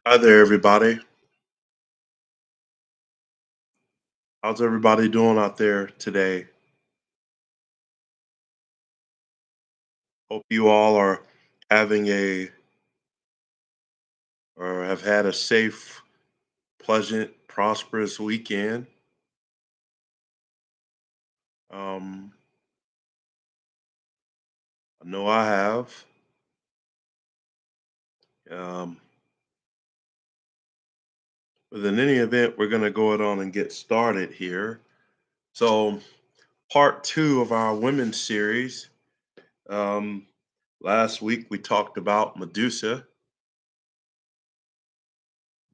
Hi there, everybody. How's everybody doing out there today? Hope you all are having a or have had a safe, pleasant, prosperous weekend. Um, I know I have. Um, but in any event, we're going to go ahead on and get started here. So, part two of our women's series. Um, Last week we talked about Medusa.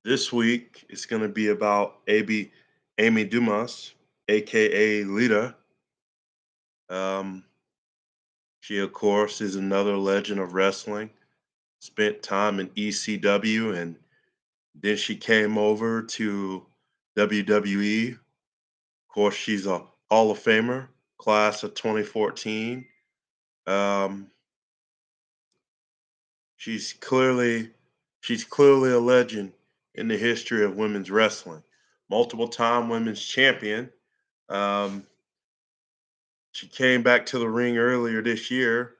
This week it's going to be about Amy Dumas, aka Lita. Um, she, of course, is another legend of wrestling. Spent time in ECW, and then she came over to WWE. Of course, she's a Hall of Famer, class of 2014. Um, she's clearly she's clearly a legend in the history of women's wrestling. Multiple time women's champion. Um, she came back to the ring earlier this year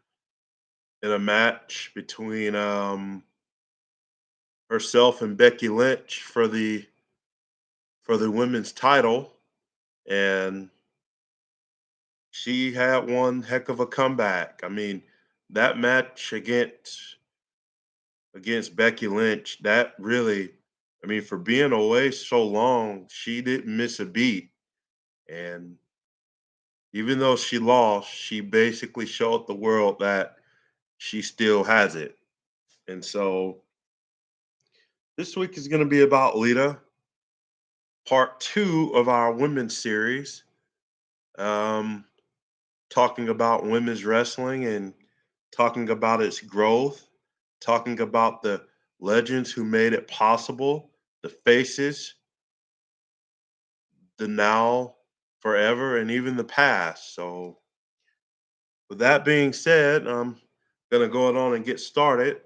in a match between herself and Becky Lynch for the women's title, and she had one heck of a comeback. I mean, that match against Becky Lynch, that really, I mean, for being away so long, she didn't miss a beat. And even though she lost, she basically showed the world that she still has it. And so this week is going to be about Lita, part two of our women's series. Um, Talking about women's wrestling and talking about its growth, talking about the legends who made it possible, the faces, the now, forever, and even the past. So, with that being said, I'm going to go on and get started.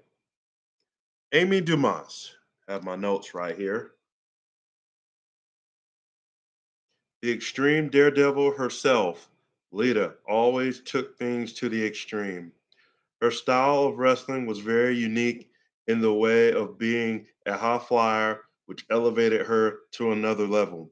Amy Dumas, have my notes right here. The extreme daredevil herself, Lita, always took things to the extreme. Her style of wrestling was very unique in the way of being a high flyer, which elevated her to another level.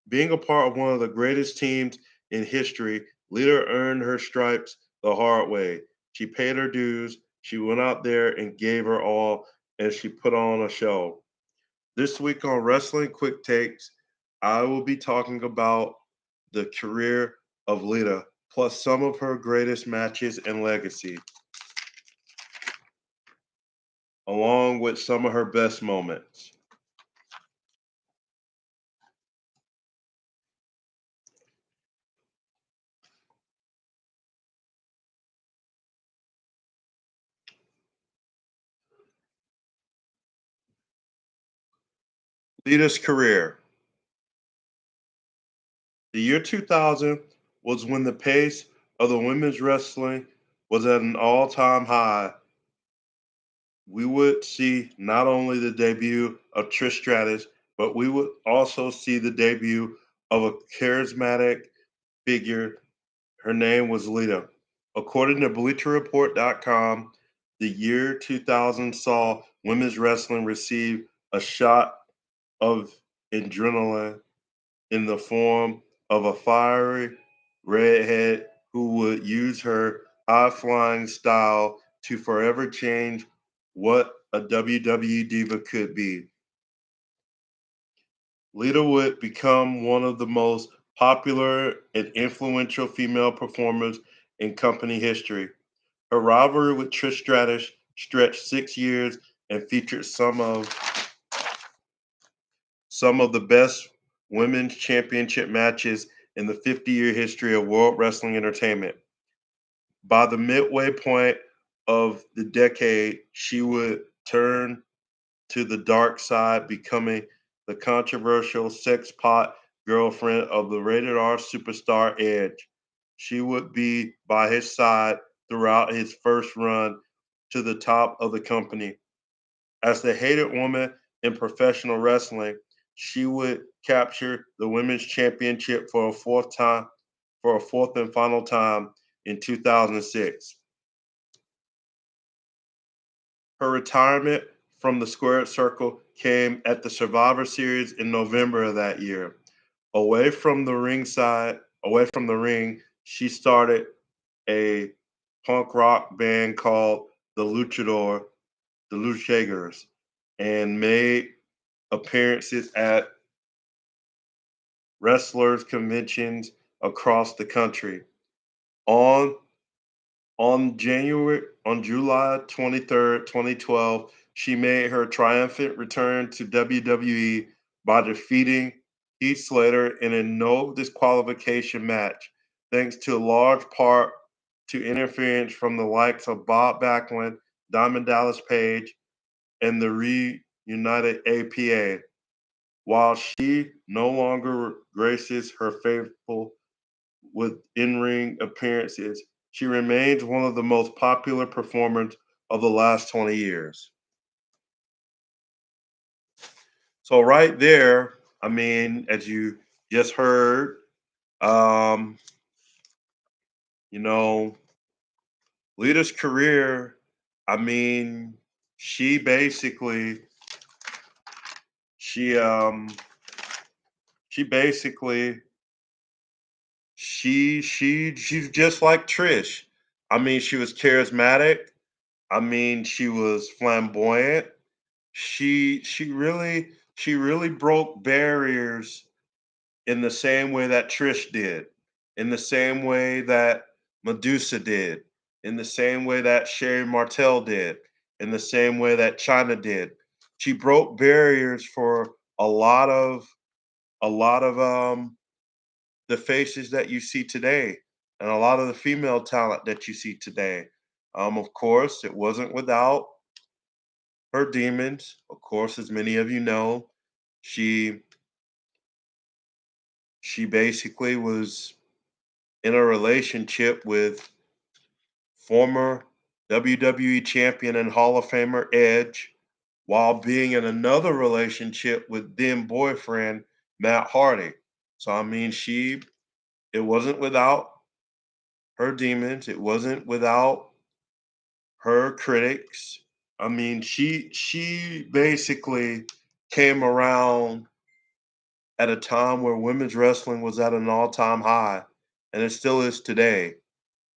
Being a part of one of the greatest teams in history, Lita earned her stripes the hard way. She paid her dues, she went out there and gave her all, and she put on a show. This week on Wrestling Quick Takes, I will be talking about the career of Lita, plus some of her greatest matches and legacy, along with some of her best moments. Lita's career. The year 2000 was when the pace of the women's wrestling was at an all time high. We would see not only the debut of Trish Stratus, but we would also see the debut of a charismatic figure. Her name was Lita. According to BleacherReport.com, the year 2000 saw women's wrestling receive a shot of adrenaline in the form of a fiery redhead who would use her high flying style to forever change what a WWE diva could be. Lita would become one of the most popular and influential female performers in company history. Her rivalry with Trish Stratus stretched 6 years and featured some of the best women's championship matches in the 50-year history of World Wrestling Entertainment. By the midway point of the decade, she would turn to the dark side, becoming the controversial sex pot girlfriend of the rated R superstar Edge. She would be by his side throughout his first run to the top of the company. As the hated woman in professional wrestling, she would capture the women's championship for a fourth and final time in 2006. Her retirement from the squared circle came at the Survivor Series in November of that year. Away from the ring, she started a punk rock band called the Luchagers, and made appearances at wrestlers conventions across the country. On on July 23rd, 2012, she made her triumphant return to WWE by defeating Heath Slater in a no disqualification match, thanks to a large part to interference from the likes of Bob Backlund, Diamond Dallas Page, and the reunited APA. While she no longer graces her faithful with in-ring appearances, she remains one of the most popular performers of the last 20 years. So right there, I mean, as you just heard, um, you know, Lita's career, I mean, she basically she um she basically she's just like Trish. I mean, she was charismatic. I mean, she was flamboyant. She really broke barriers in the same way that Trish did, in the same way that Medusa did, in the same way that Sherry Martel did, in the same way that China did. She broke barriers for a lot of the faces that you see today and a lot of the female talent that you see today. Of course, it wasn't without her demons. Of course, as many of you know, she she basically was in a relationship with former WWE champion and Hall of Famer Edge, while being in another relationship with then boyfriend Matt Hardy. So I mean, she it wasn't without her demons. It wasn't without her critics. I mean, she basically came around at a time where women's wrestling was at an all-time high, and it still is today.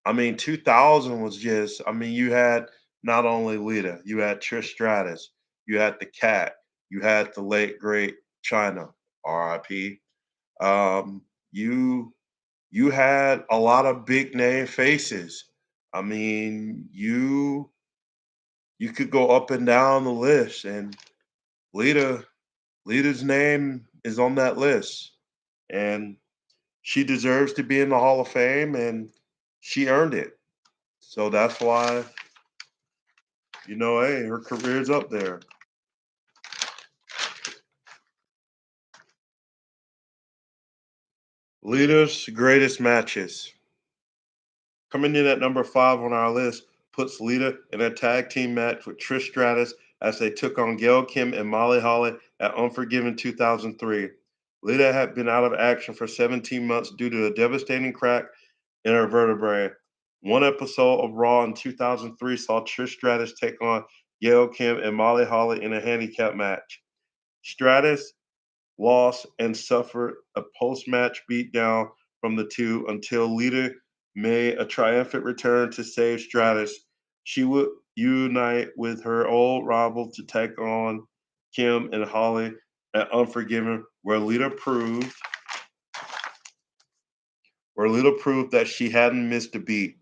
I mean, 2000 was just I mean, you had not only Lita, you had Trish Stratus, you had the Cat, you had the late great China, RIP. Um, you you had a lot of big name faces. I mean, you could go up and down the list, and Lita Lita's name is on that list, and she deserves to be in the Hall of Fame, and she earned it. So that's why, hey, her career's up there. Lita's greatest matches. Coming in at number 5 on our list puts Lita in a tag team match with Trish Stratus as they took on Gail Kim and Molly Holly at Unforgiven 2003. Lita had been out of action for 17 months due to a devastating crack in her vertebrae. One episode of Raw in 2003 saw Trish Stratus take on Gail Kim and Molly Holly in a handicap match. Stratus lost and suffered a post-match beatdown from the two until Lita made a triumphant return to save Stratus. She would unite with her old rival to take on Kim and Holly at Unforgiven, where Lita proved that she hadn't missed a beat.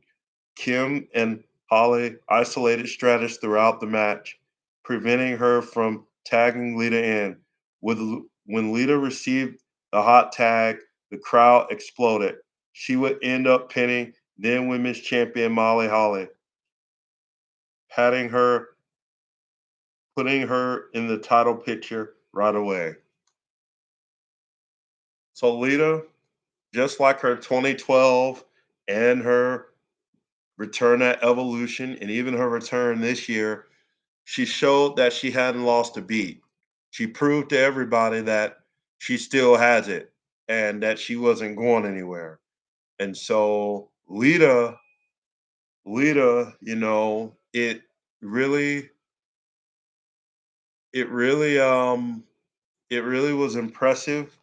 Kim and Holly isolated Stratus throughout the match, preventing her from tagging Lita in. When Lita received the hot tag, the crowd exploded. She would end up pinning then women's champion Molly Holly, patting her, putting her in the title picture right away. So Lita, just like her 2012 and her return at Evolution and even her return this year, she showed that she hadn't lost a beat. She proved to everybody that she still has it and that she wasn't going anywhere. And so Lita, really, it really, it really was impressive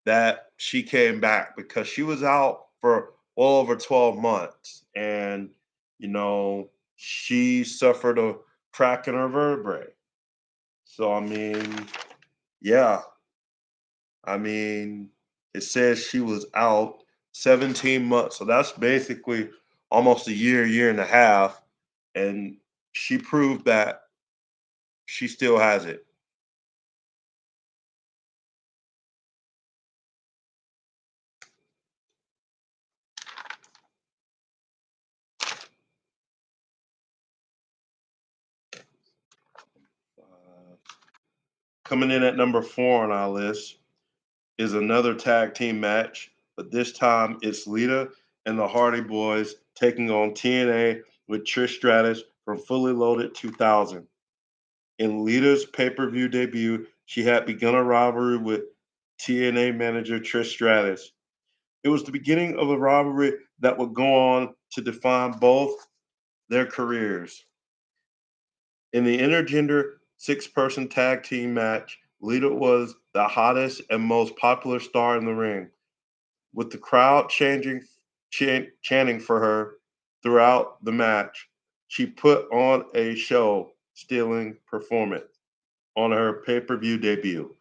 that she came back because she was out for well over 12 months and, she suffered a crack in her vertebrae. So, yeah, I mean, it says she was out 17 months. So that's basically almost a year and a half. And she proved that she still has it. Uh, Coming in at number 4 on our list is another tag team match, but this time it's Lita and the Hardy Boys taking on TNA with Trish Stratus from Fully Loaded 2000. In Lita's pay per view debut, she had begun a rivalry with TNA manager Trish Stratus. It was the beginning of a rivalry that would go on to define both their careers. In the intergender six-person tag team match, Lita was the hottest and most popular star in the ring, with the crowd chanting for her throughout the match. She put on a show stealing performance on her pay-per-view debut.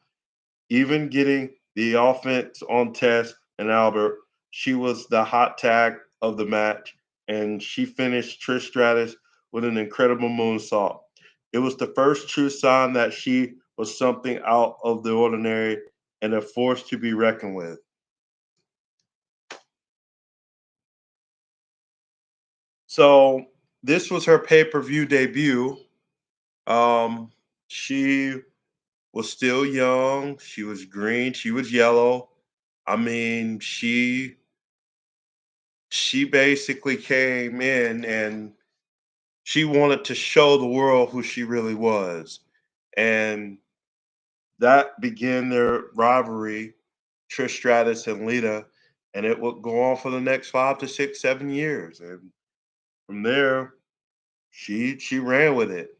Even getting the offense on Tess and Albert, she was the hot tag of the match, and she finished Trish Stratus with an incredible moonsault. It was the first true sign that she was something out of the ordinary and a force to be reckoned with. So this was her pay-per-view debut. She was still young. She was green. She was yellow. I mean, she basically came in and she wanted to show the world who she really was. And that began their rivalry, Trish Stratus and Lita, and it would go on for the next 5 to 6, 7 years. And from there, she ran with it.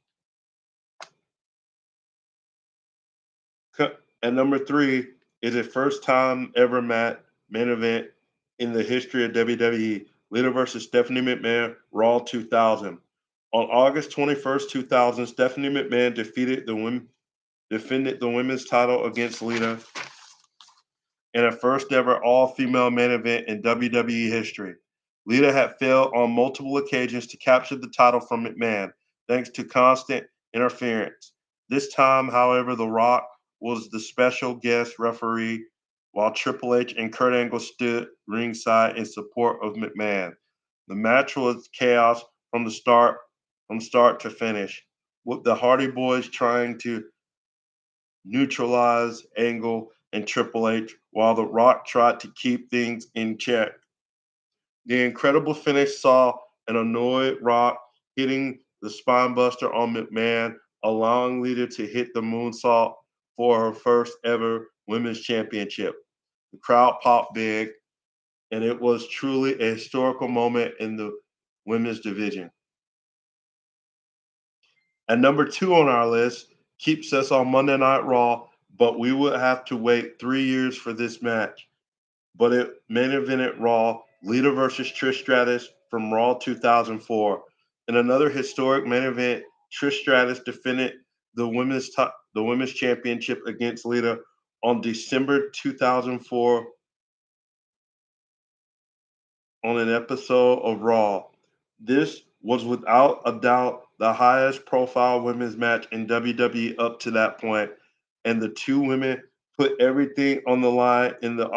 And number 3 is a first time ever main event in the history of WWE. Lita versus Stephanie McMahon, Raw 2000. On August 21st, 2000, Stephanie McMahon defended the women's title against Lita in a first ever all female main event in WWE history. Lita had failed on multiple occasions to capture the title from McMahon, thanks to constant interference. This time, however, The Rock was the special guest referee, while Triple H and Kurt Angle stood ringside in support of McMahon. The match was chaos from start to finish, with the Hardy Boys trying to neutralize Angle and Triple H, while The Rock tried to keep things in check. The incredible finish saw an annoyed Rock hitting the spinebuster on McMahon, allowing Lita to hit the moonsault for her first ever women's championship. The crowd popped big, and it was truly a historical moment in the women's division. And number 2 on our list keeps us on Monday Night Raw, but we would have to wait 3 years for this match. But it main evented Raw, Lita versus Trish Stratus from Raw 2004. In another historic main event, Trish Stratus defended the women's championship against Lita on December 2004 on an episode of Raw. This was without a doubt the highest profile women's match in WWE up to that point, and the two women put everything on the line in the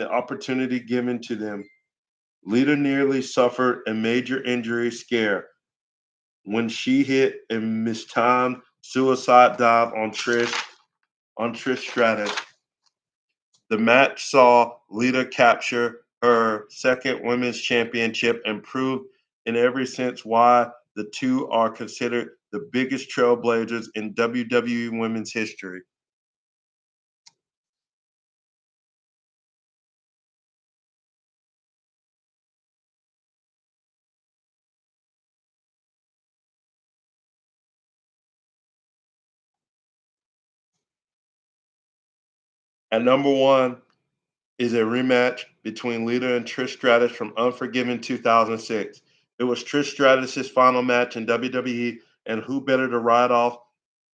opportunity given to them. Lita nearly suffered a major injury scare when she hit a mistimed suicide dive on Trish Stratus. The match saw Lita capture her second women's championship and prove in every sense why the two are considered the biggest trailblazers in WWE women's history. At number one is a rematch between Lita and Trish Stratus from Unforgiven 2006. It was Trish Stratus' final match in WWE, and who better to ride off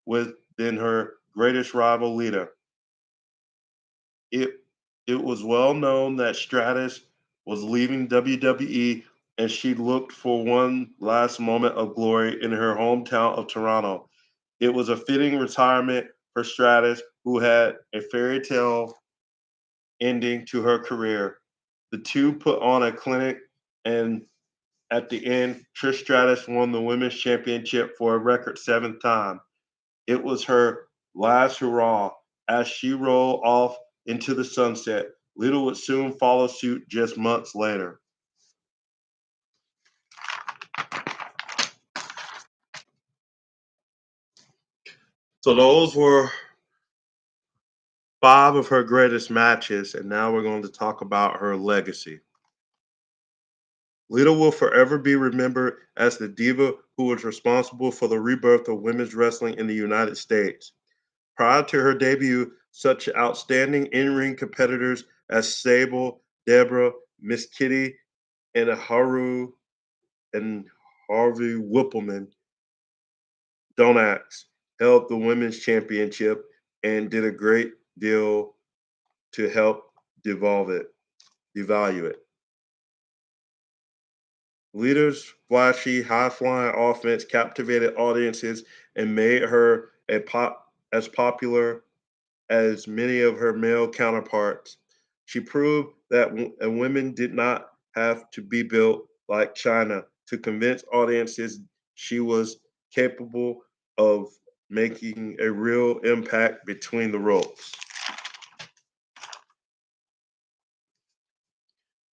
with than her greatest rival, Lita? It it was well known that Stratus was leaving WWE, and she looked for one last moment of glory in her hometown of Toronto. It was a fitting retirement for Stratus, who had a fairy tale ending to her career. The two put on a clinic, and at the end, Trish Stratus won the women's championship for a record seventh time. It was her last hurrah as she rolled off into the sunset. Little would soon follow suit just months later. So those were five of her greatest matches, and now we're going to talk about her legacy. Lita will forever be remembered as the diva who was responsible for the rebirth of women's wrestling in the United States. Prior to her debut, such outstanding in-ring competitors as Sable, Deborah, Miss Kitty, and and Harvey Whippleman Donax held the women's championship and did a great deal to help devalue it. Lita's flashy, high-flying offense captivated audiences and made her as popular as many of her male counterparts. She proved that women did not have to be built like China to convince audiences she was capable of making a real impact between the ropes.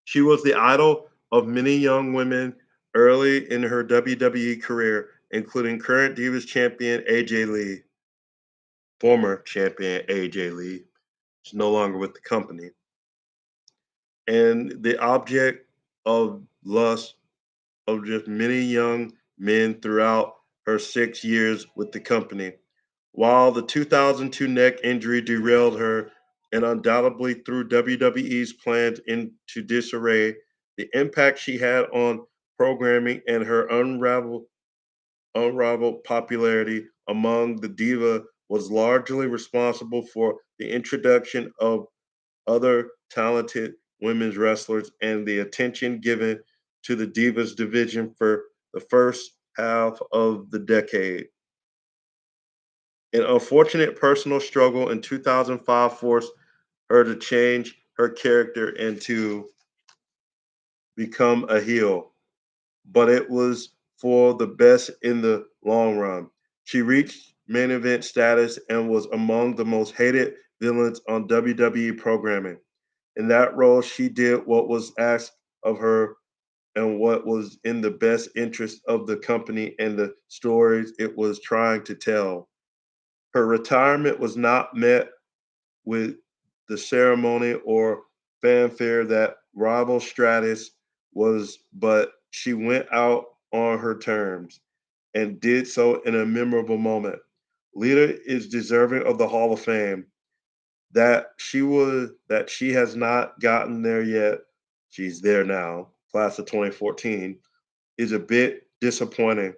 She was the idol of many young women early in her WWE career, including current Divas champion AJ Lee, former champion AJ Lee. She's no longer with the company, and the object of lust of just many young men throughout her 6 years with the company. While the 2002 neck injury derailed her and undoubtedly threw WWE's plans into disarray, the impact she had on programming and her unrivaled popularity among the diva was largely responsible for the introduction of other talented women's wrestlers and the attention given to the Divas division for the first half of the decade. An unfortunate personal struggle in 2005 forced her to change her character and to become a heel, but it was for the best in the long run. She reached main event status and was among the most hated villains on WWE programming. In that role, she did what was asked of her and what was in the best interest of the company and the stories it was trying to tell. Her retirement was not met with the ceremony or fanfare that rival Stratus was, but she went out on her terms and did so in a memorable moment. Lita is deserving of the Hall of Fame. That she has not gotten there yet. She's there now, class of 2014, is a bit disappointing.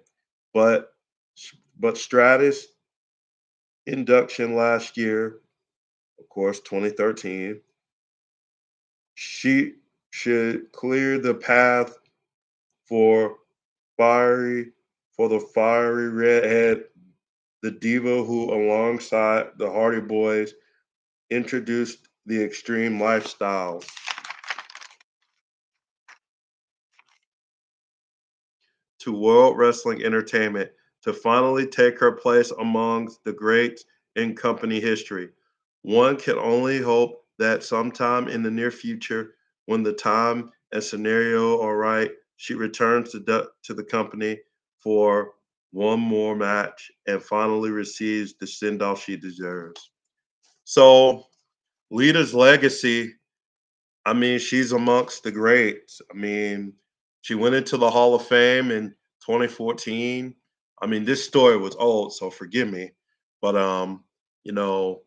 But Stratus induction last year, of course, 2013, she should clear the path for fiery for the fiery redhead, the diva who, alongside the Hardy Boys, introduced the extreme lifestyle to World Wrestling Entertainment to finally take her place amongst the greats in company history. One can only hope that sometime in the near future, when the time and scenario are right, she returns to the company for one more match, and finally receives the send off she deserves. So, Lita's legacy, I mean, she's amongst the greats. I mean, she went into the Hall of Fame in 2014. I mean, this story was old, so forgive me. But you know,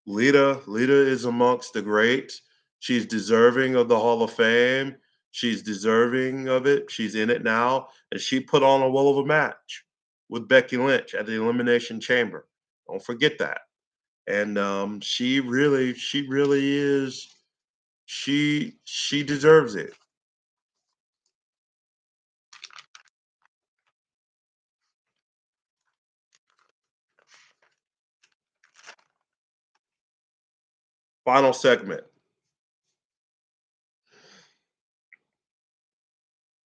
Lita is amongst the greats. She's deserving of the Hall of Fame. She's deserving of it. She's in it now, and she put on a will of a match with Becky Lynch at the Elimination Chamber. Don't forget that. And she really is. She deserves it. Final segment.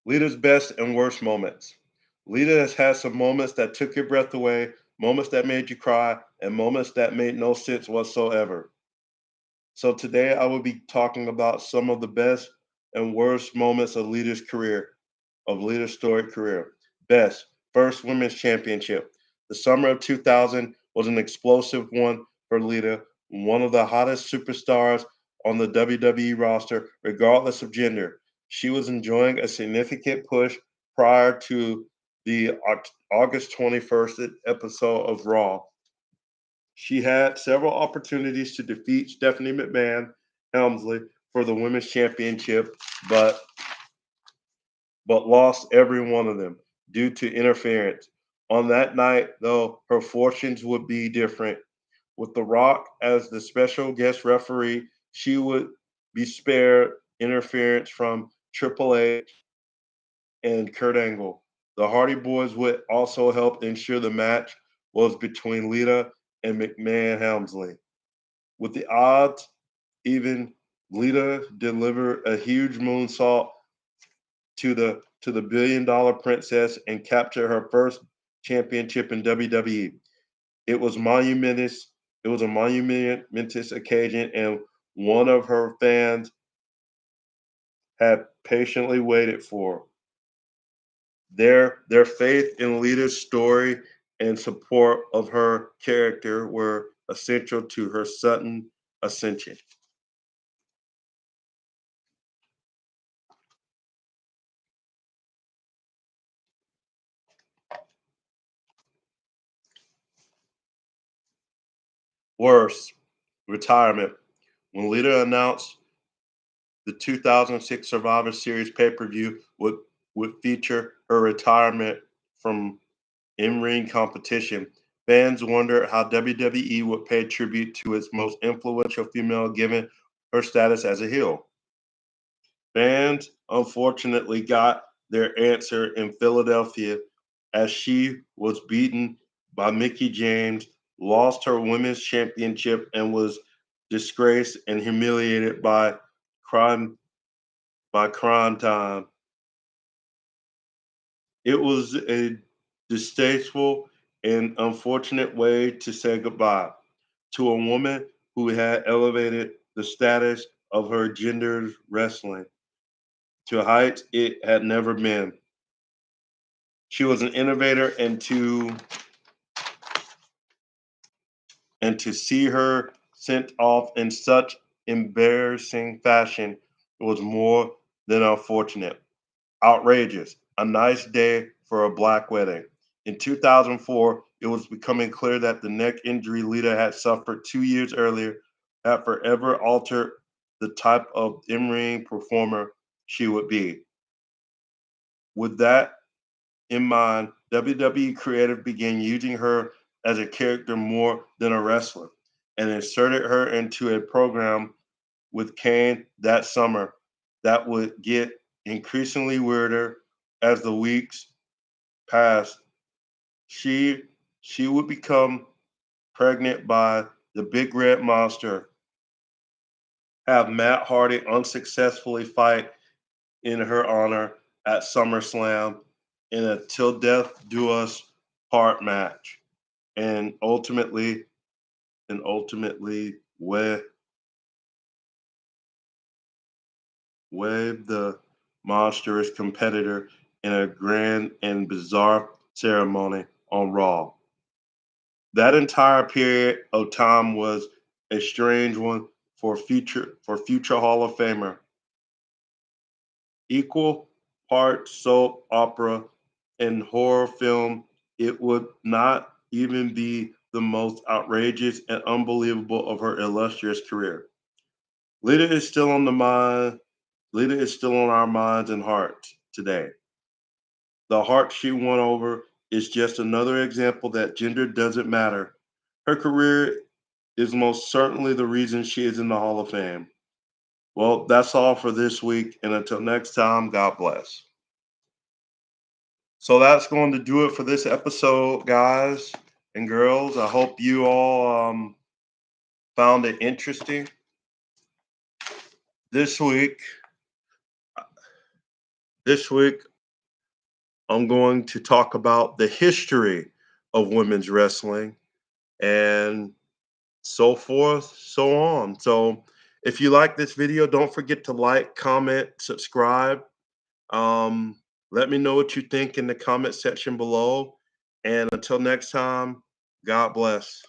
Lita's best and worst moments. Lita has had some moments that took your breath away, moments that made you cry, and moments that made no sense whatsoever. So today I will be talking about some of the best and worst moments of Lita's career, of Lita's storied career. Best, first women's championship. The summer of 2000 was an explosive one for Lita, one of the hottest superstars on the WWE roster, regardless of gender. She was enjoying a significant push prior to the August 21st episode of Raw. She had several opportunities to defeat Stephanie McMahon Helmsley for the women's championship, but lost every one of them due to interference. On that night, though, her fortunes would be different. With The Rock as the special guest referee, she would be spared interference from Triple H and Kurt Angle. The Hardy Boys would also help ensure the match was between Lita and McMahon Helmsley. With the odds even, Lita delivered a huge moonsault to the billion-dollar princess and capture her first championship in WWE. It was monumentous. It was a monumentous occasion, and one of her fans had patiently waited for. Their faith in Lita's story and support of her character were essential to her sudden ascension. Worse, retirement. When Lita announced the 2006 Survivor Series pay-per-view would feature her retirement from in-ring competition, fans wondered how WWE would pay tribute to its most influential female given her status as a heel. Fans unfortunately got their answer in Philadelphia as she was beaten by Mickie James, lost her women's championship, and was disgraced and humiliated crime crime time. It was a distasteful and unfortunate way to say goodbye to a woman who had elevated the status of her gender's wrestling to heights it had never been. She was an innovator, and to see her sent off in such embarrassing fashion was more than unfortunate. Outrageous. A nice day for a black wedding. In 2004, it was becoming clear that the neck injury Lita had suffered 2 years earlier had forever altered the type of in ring performer she would be. With that in mind, WWE Creative began using her as a character more than a wrestler and inserted her into a program with Kane that summer that would get increasingly weirder as the weeks passed. She she would become pregnant by the Big Red Monster, have Matt Hardy unsuccessfully fight in her honor at SummerSlam in a till death do us part match, and ultimately wave the monstrous competitor in a grand and bizarre ceremony on Raw. That entire period of time was a strange one for future Hall of Famer. Equal part soap opera and horror film, it would not even be the most outrageous and unbelievable of her illustrious career. Lita is still on the mind. Lita is still on our minds and hearts today. The heart she won over is just another example that gender doesn't matter. Her career is most certainly the reason she is in the Hall of Fame. Well, that's all for this week. And until next time, God bless. So that's going to do it for this episode, guys and girls. I hope you all found it interesting. This week, this week, I'm going to talk about the history of women's wrestling and so forth, so on. So if you like this video, don't forget to like, comment, subscribe. Um, Let me know what you think in the comment section below. And until next time, God bless.